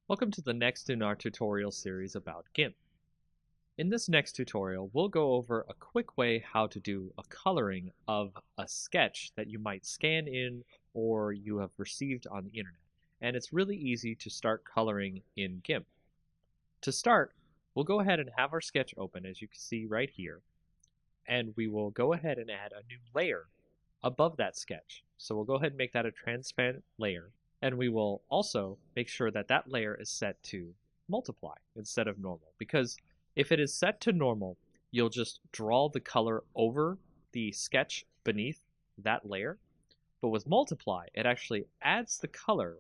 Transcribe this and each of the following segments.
Welcome to the next in our tutorial series about GIMP. In this next tutorial, we'll go over a quick way how to do a coloring of a sketch that you might scan in or you have received on the internet. And it's really easy to start coloring in GIMP. To start, we'll go ahead and have our sketch open, as you can see right here. And we will go ahead and add a new layer above that sketch. So we'll go ahead and make that a transparent layer. And we will also make sure that that layer is set to multiply instead of normal. Because if it is set to normal, you'll just draw the color over the sketch beneath that layer. But with multiply, it actually adds the color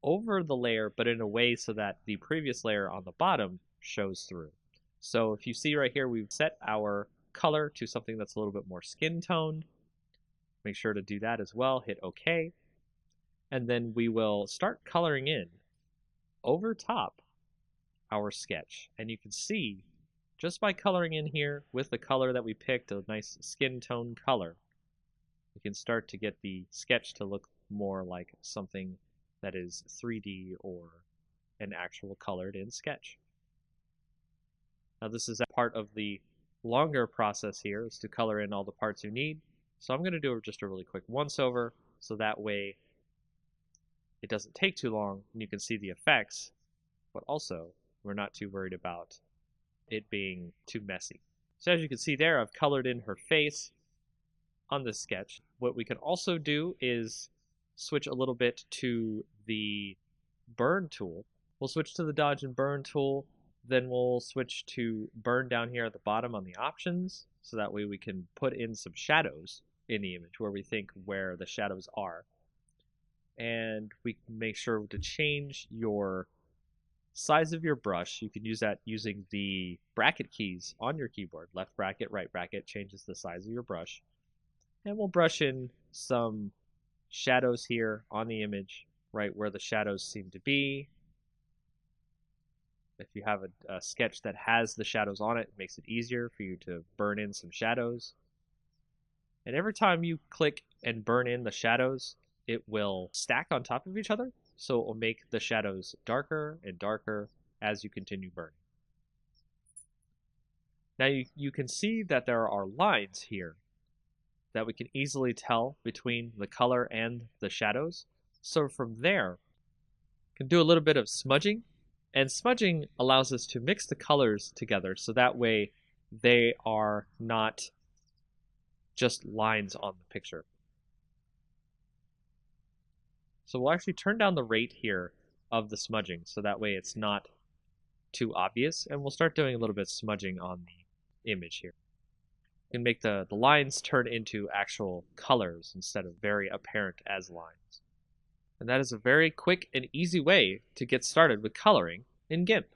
over the layer, but in a way so that the previous layer on the bottom shows through. So if you see right here, we've set our color to something that's a little bit more skin toned. Make sure to do that as well. Hit OK. And then we will start coloring in over top our sketch. And you can see just by coloring in here with the color that we picked, a nice skin tone color, we can start to get the sketch to look more like something that is 3D or an actual colored in sketch. Now this is a part of the longer process here, is to color in all the parts you need. So I'm going to do just a really quick once over, so that way it doesn't take too long and you can see the effects, but also we're not too worried about it being too messy. So as you can see there, I've colored in her face on this sketch. What we can also do is switch a little bit to the burn tool. We'll switch to the dodge and burn tool, then we'll switch to burn down here at the bottom on the options, so that way we can put in some shadows in the image where we think where the shadows are. And we can make sure to change your size of your brush. You can use that using the bracket keys on your keyboard. Left bracket, right bracket changes the size of your brush. And we'll brush in some shadows here on the image, right where the shadows seem to be. If you have a sketch that has the shadows on it, it makes it easier for you to burn in some shadows. And every time you click and burn in the shadows, it will stack on top of each other, so it will make the shadows darker and darker as you continue burning. Now you can see that there are lines here that we can easily tell between the color and the shadows. So from there, we can do a little bit of smudging, and smudging allows us to mix the colors together so that way they are not just lines on the picture. So we'll actually turn down the rate here of the smudging so that way it's not too obvious, and we'll start doing a little bit of smudging on the image here. We can make the lines turn into actual colors instead of very apparent as lines. And that is a very quick and easy way to get started with coloring in GIMP.